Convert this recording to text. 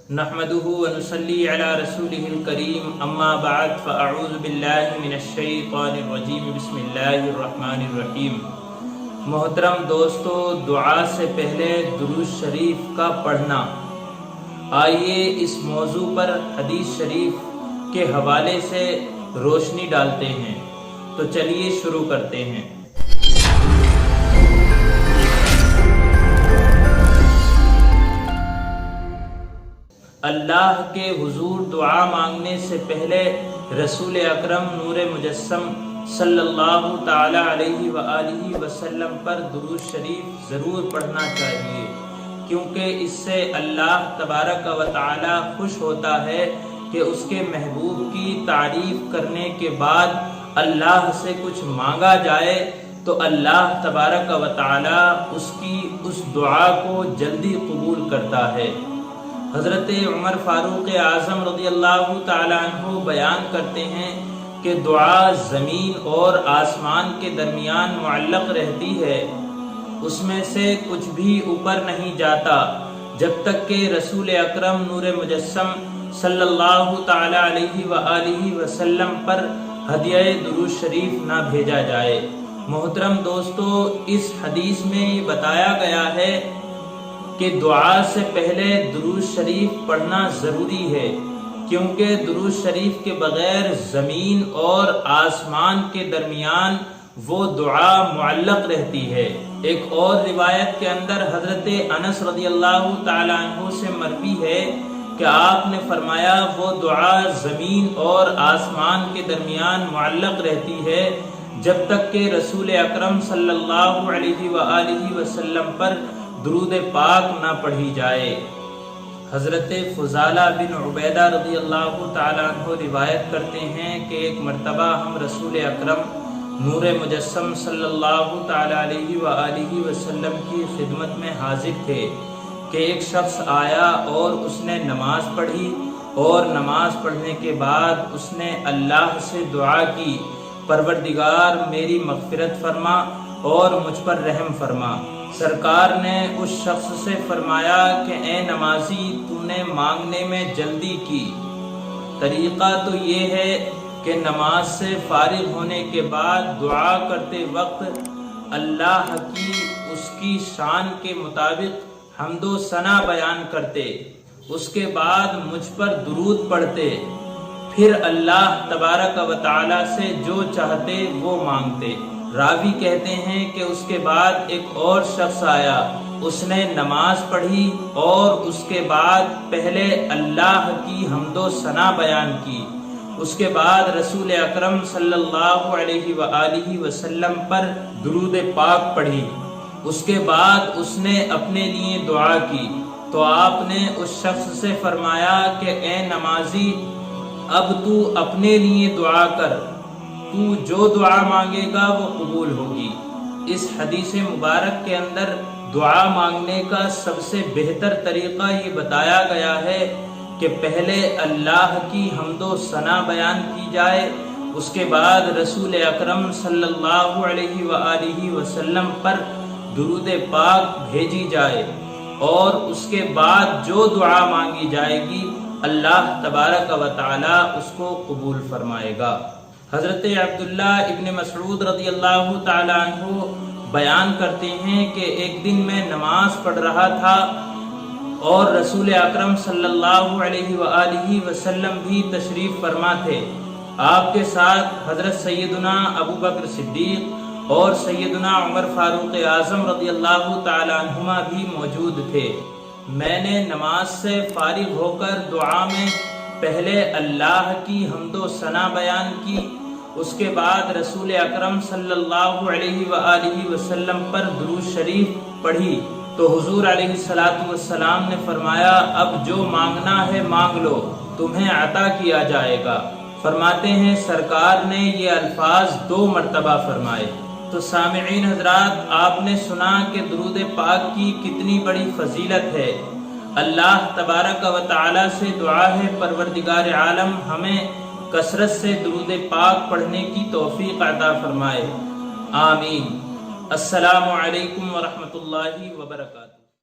نحمده ونصلي على رسوله الكريم اما بعد فاعوذ بالله من الشیطان الرجیم بسم اللہ الرحمن الرحیم۔ محترم دوستو، دعا سے پہلے درود شریف کا پڑھنا۔ آئیے اس موضوع پر حدیث شریف کے حوالے سے روشنی ڈالتے ہیں، تو چلیے شروع کرتے ہیں۔ اللہ کے حضور دعا مانگنے سے پہلے رسول اکرم نور مجسم صلی اللہ تعالی علیہ وآلہ وسلم پر درود شریف ضرور پڑھنا چاہیے، کیونکہ اس سے اللہ تبارک و تعالی خوش ہوتا ہے کہ اس کے محبوب کی تعریف کرنے کے بعد اللہ سے کچھ مانگا جائے تو اللہ تبارک و تعالی اس کی اس دعا کو جلدی قبول کرتا ہے۔ حضرت عمر فاروق اعظم رضی اللہ تعالیٰ عنہ بیان کرتے ہیں کہ دعا زمین اور آسمان کے درمیان معلق رہتی ہے، اس میں سے کچھ بھی اوپر نہیں جاتا جب تک کہ رسول اکرم نور مجسم صلی اللہ تعالیٰ علیہ وآلہ وسلم پر ہدیہ درود شریف نہ بھیجا جائے۔ محترم دوستو، اس حدیث میں یہ بتایا گیا ہے کہ دعا سے پہلے درود شریف پڑھنا ضروری ہے، کیونکہ درود شریف کے بغیر زمین اور آسمان کے درمیان وہ دعا معلق رہتی ہے۔ ایک اور روایت کے اندر حضرت انس رضی اللہ تعالی عنہ سے مروی ہے کہ آپ نے فرمایا وہ دعا زمین اور آسمان کے درمیان معلق رہتی ہے جب تک کہ رسول اکرم صلی اللہ علیہ وآلہ وسلم پر درود پاک نہ پڑھی جائے۔ حضرت فضالہ بن عبیدہ رضی اللہ تعالیٰ عنہ روایت کرتے ہیں کہ ایک مرتبہ ہم رسول اکرم نور مجسم صلی اللہ تعالیٰ علیہ وآلہ وسلم کی خدمت میں حاضر تھے کہ ایک شخص آیا اور اس نے نماز پڑھی، اور نماز پڑھنے کے بعد اس نے اللہ سے دعا کی، پروردگار میری مغفرت فرما اور مجھ پر رحم فرما۔ سرکار نے اس شخص سے فرمایا کہ اے نمازی، تو نے مانگنے میں جلدی کی۔ طریقہ تو یہ ہے کہ نماز سے فارغ ہونے کے بعد دعا کرتے وقت اللہ کی اس کی شان کے مطابق حمد و ثنا بیان کرتے، اس کے بعد مجھ پر درود پڑھتے، پھر اللہ تبارک و تعالی سے جو چاہتے وہ مانگتے۔ راوی کہتے ہیں کہ اس کے بعد ایک اور شخص آیا، اس نے نماز پڑھی اور اس کے بعد پہلے اللہ کی حمد و ثنا بیان کی، اس کے بعد رسول اکرم صلی اللہ علیہ وآلہ وسلم پر درود پاک پڑھی، اس کے بعد اس نے اپنے لیے دعا کی۔ تو آپ نے اس شخص سے فرمایا کہ اے نمازی، اب تو اپنے لیے دعا کر، تو جو دعا مانگے گا وہ قبول ہوگی۔ اس حدیث مبارک کے اندر دعا مانگنے کا سب سے بہتر طریقہ یہ بتایا گیا ہے کہ پہلے اللہ کی حمد و ثنا بیان کی جائے، اس کے بعد رسول اکرم صلی اللہ علیہ وآلہ وسلم پر درود پاک بھیجی جائے، اور اس کے بعد جو دعا مانگی جائے گی اللہ تبارک و تعالی اس کو قبول فرمائے گا۔ حضرت عبداللہ ابن مسعود رضی اللہ تعالی عنہ بیان کرتے ہیں کہ ایک دن میں نماز پڑھ رہا تھا اور رسول اکرم صلی اللہ علیہ وآلہ وسلم بھی تشریف فرما تھے۔ آپ کے ساتھ حضرت سیدنا ابو بکر صدیق اور سیدنا عمر فاروق اعظم رضی اللہ تعالی عنہما بھی موجود تھے۔ میں نے نماز سے فارغ ہو کر دعا میں پہلے اللہ کی حمد و ثنا بیان کی، اس کے بعد رسول اکرم صلی اللہ علیہ وآلہ وسلم پر درود شریف پڑھی، تو حضور علیہ السلام نے فرمایا اب جو مانگنا ہے مانگ لو، تمہیں عطا کیا جائے گا۔ فرماتے ہیں سرکار نے یہ الفاظ 2 مرتبہ فرمائے۔ تو سامعین حضرات، آپ نے سنا کہ درود پاک کی کتنی بڑی فضیلت ہے۔ اللہ تبارک و تعالی سے دعا ہے پروردگار عالم ہمیں کثرت سے درود پاک پڑھنے کی توفیق عطا فرمائے، آمین۔ السلام علیکم ورحمۃ اللہ وبرکاتہ۔